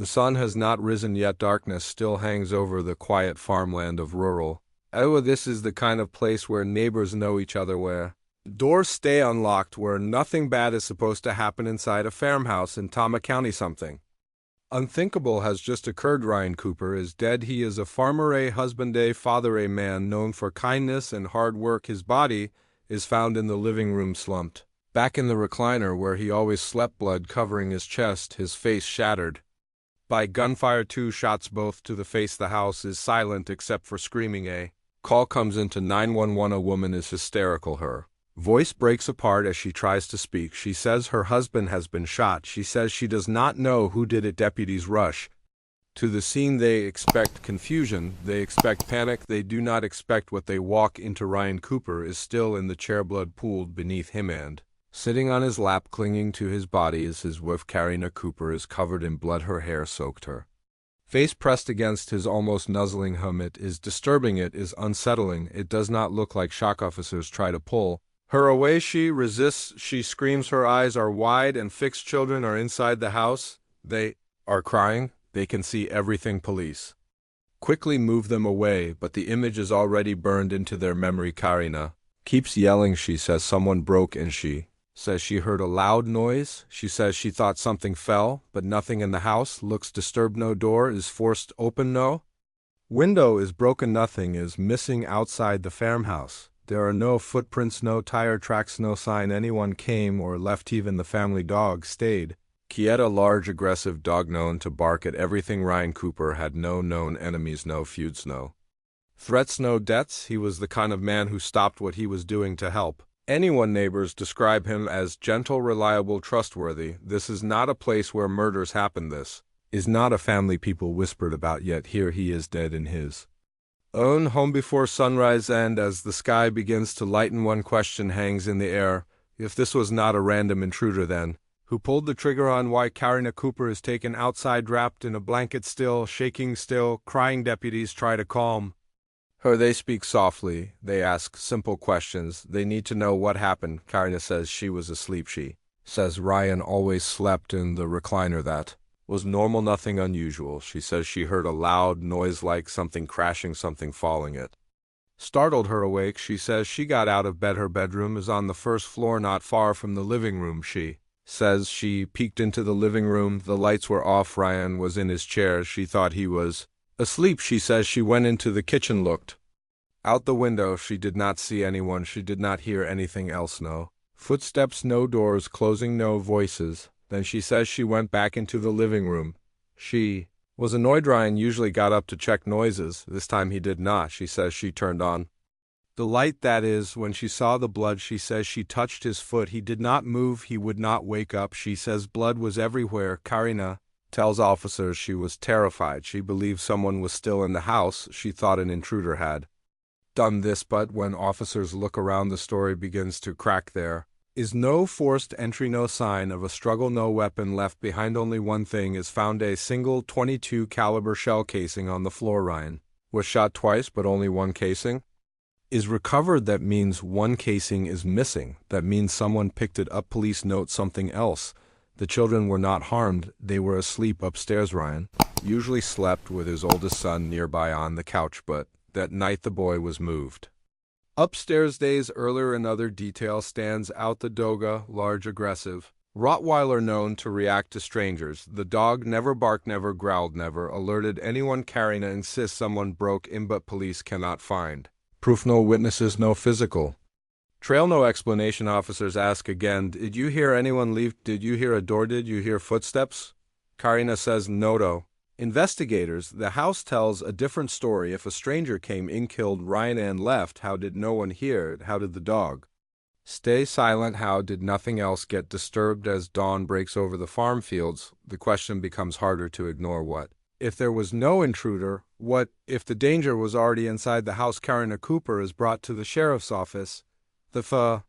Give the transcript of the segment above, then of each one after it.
The sun has not risen yet. Darkness still hangs over the quiet farmland of rural. Oh, this is the kind of place where neighbors know each other, where doors stay unlocked, where nothing bad is supposed to happen inside a farmhouse in Tama County. Something unthinkable has just occurred. Ryan Cooper is dead. He is a farmer, a husband, a father, a man known for kindness and hard work. His body is found in the living room, slumped back in the recliner where he always slept, blood covering his chest, his face shattered by gunfire. 2 shots, both to the face. The house is silent except for screaming. A call comes into 911. A woman is hysterical. Her voice breaks apart as she tries to speak. She says her husband has been shot. She says she does not know who did it. Deputies rush to the scene. They expect confusion. They expect panic. They do not expect what they walk into. Ryan Cooper is still in the chair, blood pooled beneath him, and sitting on his lap, clinging to his body, is his wife. Karina Cooper is covered in blood, her hair soaked, her face pressed against his, almost nuzzling him. It is disturbing. It is unsettling. It does not look like shock. Officers try to pull her away. She resists. She screams. Her eyes are wide and fixed. Children are inside the house. They are crying. They can see everything. Police quickly move them away, but the image is already burned into their memory. Karina keeps yelling. She says someone broke in. She says she heard a loud noise. She says she thought something fell, but nothing in the house. Looks disturbed. No door is forced open. No window is broken. Nothing is missing outside the farmhouse. There are no footprints, no tire tracks, no sign anyone came or left. Even the family dog stayed. Kieta, a large aggressive dog known to bark at everything. Ryan Cooper had no known enemies, no feuds, no threats, no deaths. He was the kind of man who stopped what he was doing to help anyone. Neighbors describe him as gentle, reliable, trustworthy. This is not a place where murders happen. This is not a family people whispered about, yet here he is dead in his own home before sunrise. And as the sky begins to lighten, one question hangs in the air. If this was not a random intruder, then who pulled the trigger on why Karina Cooper is taken outside wrapped in a blanket, still shaking, still crying? Deputies try to calm her. They speak softly. They ask simple questions. They need to know what happened. Karina says she was asleep. She says Ryan always slept in the recliner. That was normal, nothing unusual. She says she heard a loud noise like something crashing, something falling. It startled her awake. She says she got out of bed. Her bedroom is on the first floor, not far from the living room. She says she peeked into the living room. The lights were off. Ryan was in his chair. She thought he was asleep. She says she went into the kitchen, looked out the window. She did not see anyone. She did not hear anything else. No footsteps, no doors closing, no voices. Then she says she went back into the living room. She was annoyed. Ryan usually got up to check noises. This time he did not. She says she turned on the light. That is, when she saw the blood, she says she touched his foot. He did not move. He would not wake up. She says blood was everywhere. Karina tells officers she was terrified. She believed someone was still in the house. She thought an intruder had done this, but when officers look around, the story begins to crack. There is no forced entry, no sign of a struggle, no weapon left behind. Only one thing is found: a single .22 caliber shell casing on the floor. Ryan was shot twice, but only one casing is recovered. That means one casing is missing. That means someone picked it up. Police note something else. The children were not harmed. They were asleep upstairs. Ryan usually slept with his oldest son nearby on the couch, but that night the boy was moved upstairs days earlier. Another detail stands out: the Doga, large aggressive Rottweiler known to react to strangers. The dog never barked, never growled, never alerted anyone. Karina insists someone broke in, but police cannot find proof, no witnesses, no physical trail, no explanation. Officers ask again, did you hear anyone leave? Did you hear a door? Did you hear footsteps? Karina says no. Investigators, the house tells a different story. If a stranger came in, killed Ryan and left, how did no one hear it? How did the dog stay silent? How did nothing else get disturbed? As dawn breaks over the farm fields, the question becomes harder to ignore. What if there was no intruder? What if the danger was already inside the house? Karina Cooper is brought to the sheriff's office. The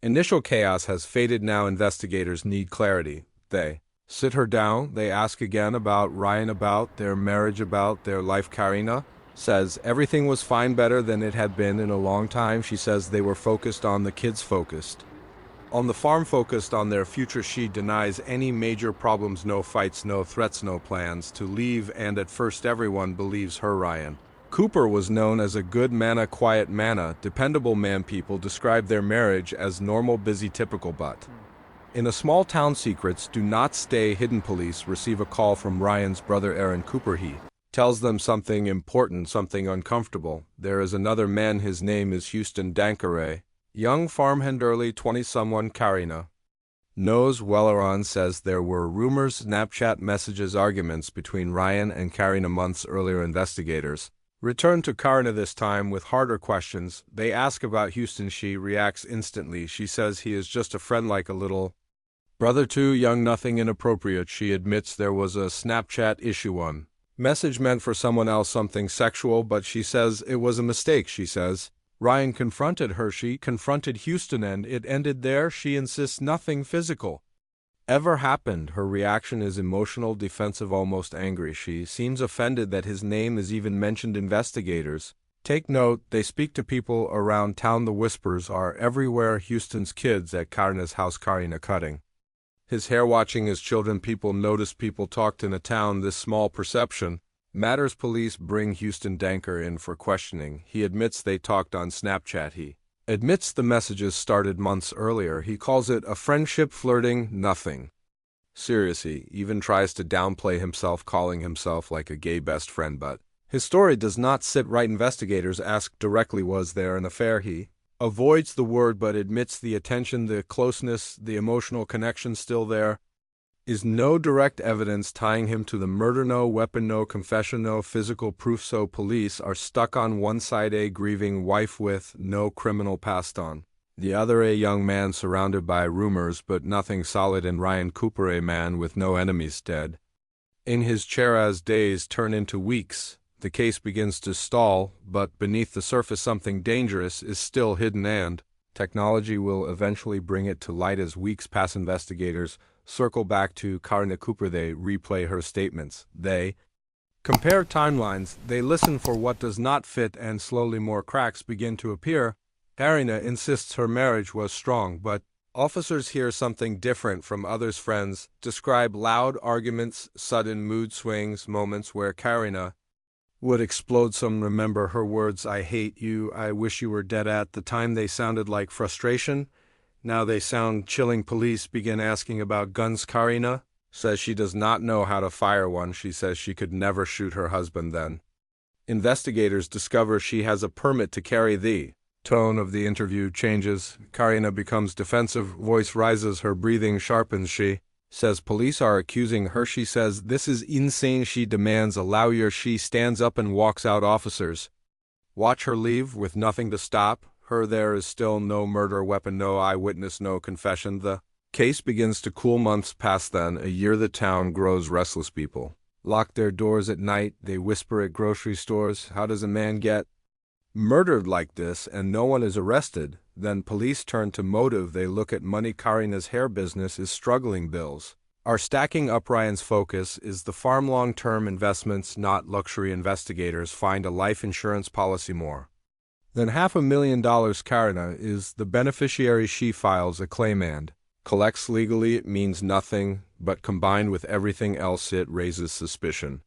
initial chaos has faded. Now investigators need clarity. They sit her down. They ask again about Ryan, about their marriage, about their life. Karina says everything was fine, better than it had been in a long time. She says they were focused on the kids, focused On the farm focused on their future, she denies any major problems, no fights, no threats, no plans to leave, and at first everyone believes her. Ryan Cooper was known as a good manna, quiet manna, dependable man. People describe their marriage as normal, busy, typical, but in a small town, secrets do not stay hidden. Police receive a call from Ryan's brother Aaron Cooper. He tells them something important, something uncomfortable. There is another man, his name is Houston Dankare. Young farmhand, early 20-someone. Karina knows Welleran says there were rumors, Snapchat messages, arguments between Ryan and Karina months earlier. Investigators return to Karina, this time with harder questions. They ask about Houston. She reacts instantly. She says he is just a friend, like a little brother too young, nothing inappropriate. She admits there was a Snapchat issue, one message meant for someone else, something sexual, but she says it was a mistake. She says Ryan confronted her. She confronted Houston and it ended there. She insists nothing physical ever happened. Her reaction is emotional, defensive, almost angry. She seems offended that his name is even mentioned. Investigators take note. They speak to people around town. The whispers are everywhere. Houston's kids at Karina's house. Karina cutting his hair, watching his children. People notice, people talked in a town this small. Perception matters. Police bring Houston Danker in for questioning. He admits they talked on Snapchat. He admits the messages started months earlier. He calls it a friendship, flirting, nothing serious. He even tries to downplay himself, calling himself like a gay best friend, but his story does not sit right. Investigators ask directly, was there an affair? He avoids the word but admits the attention, the closeness, the emotional connection still there. Is no direct evidence tying him to the murder, no weapon, no confession, no physical proof, so police are stuck on one side, a grieving wife with no criminal past, on the other a young man surrounded by rumors but nothing solid, and Ryan Cooper, a man with no enemies, dead in his chair. As days turn into weeks, the case begins to stall, but beneath the surface something dangerous is still hidden, and technology will eventually bring it to light. As weeks pass, investigators circle back to Karina Cooper. They replay her statements. They compare timelines. They listen for what does not fit, and slowly more cracks begin to appear. Karina insists her marriage was strong, but officers hear something different from others. Friends describe loud arguments, sudden mood swings, moments where Karina would explode. Some remember her words, "I hate you, I wish you were dead." At the time they sounded like frustration. Now they sound chilling. Police begin asking about guns. Karina says she does not know how to fire one. She says she could never shoot her husband then. Investigators discover she has a permit to carry. The tone of the interview changes. Karina becomes defensive, voice rises, her breathing sharpens. She says police are accusing her. She says this is insane. She demands a lawyer. She stands up and walks out. Officers watch her leave with nothing to stop her. There is still no murder weapon, no eyewitness, no confession. The case begins to cool. Months pass, then a year. The town grows restless. People lock their doors at night. They whisper at grocery stores, how does a man get murdered like this and no one is arrested? Then police turn to motive. They look at money. Karina's hair business is struggling. Bills are stacking up. Ryan's focus is the farm, long-term investments, not luxury. Investigators find a life insurance policy more than $500,000. Karina is the beneficiary. She files a claim and collects legally. It means nothing, but combined with everything else, it raises suspicion.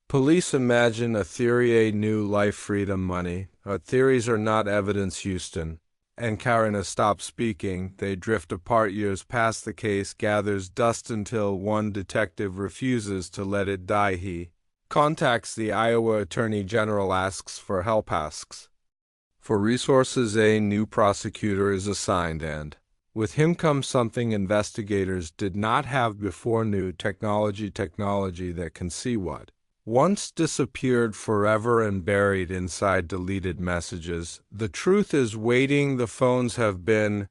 Police imagine a theory, a new life, freedom, money. Theories are not evidence. Houston and Karina stop speaking. They drift apart. Years pass. The case gathers dust until one detective refuses to let it die. He contacts the Iowa Attorney General, asks for help, asks for resources. A new prosecutor is assigned, and with him comes something investigators did not have before: new technology that can see what once disappeared forever and buried inside deleted messages. The truth is waiting. The phones have been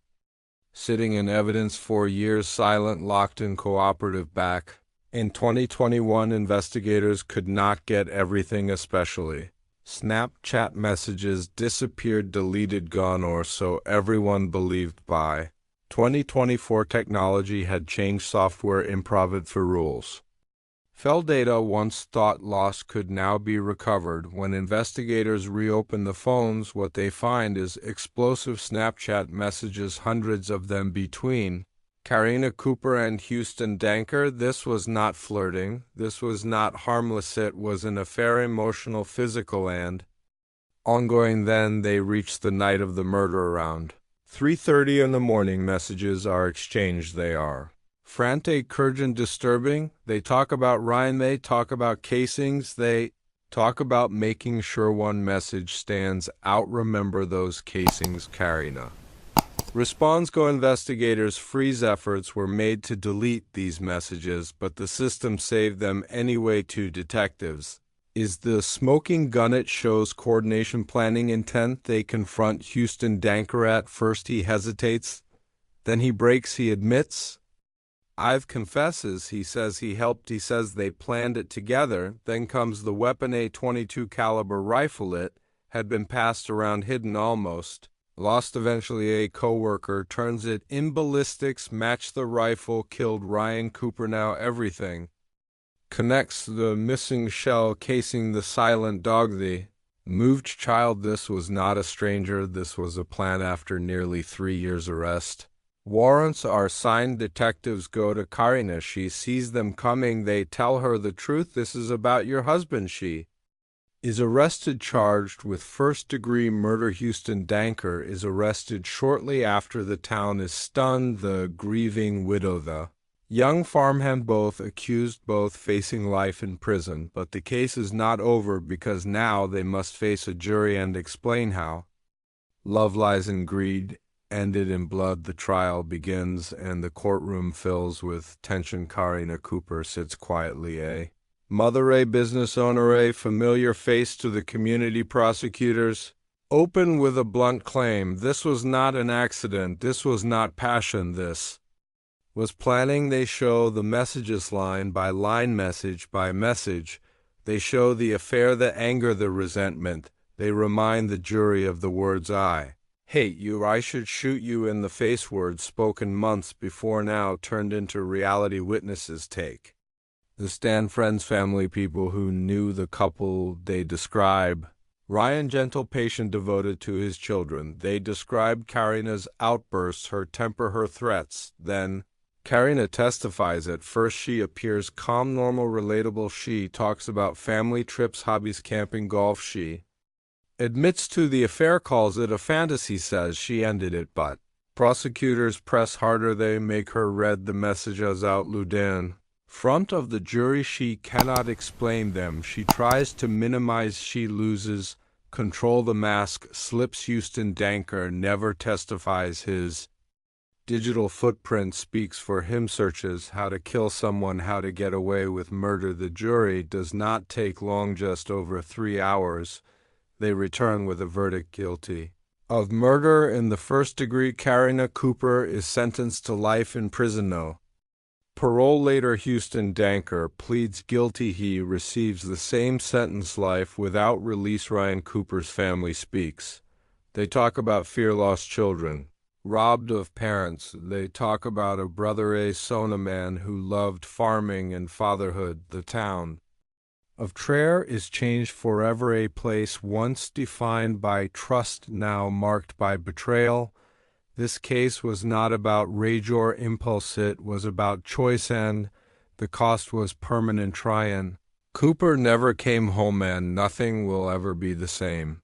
sitting in evidence for years, silent, locked in, cooperative. Back in 2021, investigators could not get everything, especially Snapchat messages disappeared, deleted, gone, or so everyone believed. By 2024, technology had changed. Software improved for rules Fell data once thought lost could now be recovered. When investigators reopen the phones, what they find is explosive Snapchat messages, hundreds of them between Karina Cooper and Houston Danker. This was not flirting. This was not harmless. It was an affair, emotional, physical, and ongoing. Then they reach the night of the murder. Around 3:30 in the morning, messages are exchanged. They are frantic, urgent, disturbing. They talk about Ryan. They talk about casings. They talk about making sure one message stands out. Remember those casings, Karina. Response: go. Investigators freeze. Efforts were made to delete these messages, but the system saved them anyway. To detectives, is the smoking gun. It shows coordination, planning, intent. They confront Houston Danker. At first he hesitates, then he breaks. He admits, I've confesses. He says he helped. He says they planned it together. Then comes the weapon, a .22 caliber rifle. It had been passed around, hidden, almost lost. Eventually a co-worker turns it in. Ballistics matched the rifle, killed Ryan Cooper. Now everything connects: the missing shell casing, the silent dog, the moved child. This was not a stranger. This was a plan. After nearly 3 years' arrest, warrants are signed. Detectives go to Karina. She sees them coming. They tell her the truth. This is about your husband. She is arrested, charged with first-degree murder. Houston Danker is arrested shortly after. The town is stunned. The grieving widow, the young farmhand, both accused, both facing life in prison. But the case is not over, because now they must face a jury and explain how love, lies, and greed ended in blood. The trial begins, and the courtroom fills with tension. Karina Cooper sits quietly, a mother, a business owner, a familiar face to the community. Prosecutors open with a blunt claim: this was not an accident. This was not passion. This was planning. They show the messages line by line, message by message. They show the affair, the anger, the resentment. They remind the jury of the words, I hate you, I should shoot you in the face, words spoken months before, now turned into reality. Witnesses take the stand: friends, family, people who knew the couple. They describe Ryan, gentle, patient, devoted to his children. They describe Karina's outbursts, her temper, her threats. Then Karina testifies. At first she appears calm, normal, relatable. She talks about family trips, hobbies, camping, golf. She admits to the affair, calls it a fantasy, says she ended it. But prosecutors press harder. They make her read the messages out loud in front of the jury. She cannot explain them. She tries to minimize. She loses control. The mask slips. Houston Danker never testifies. His digital footprint speaks for him. Searches how to kill someone, how to get away with murder. The jury does not take long, just over 3 hours. They return with a verdict: guilty of murder in the first degree. Karina Cooper is sentenced to life in prison. No parole. Later, Houston Danker pleads guilty. He receives the same sentence, life without release. Ryan Cooper's family speaks. They talk about fear, lost children, robbed of parents. They talk about a brother, a son, a man who loved farming and fatherhood. The town of Traer is changed forever, a place once defined by trust, now marked by betrayal. This case was not about rage or impulse. It was about choice, and the cost was permanent. Ryan Cooper never came home, and nothing will ever be the same.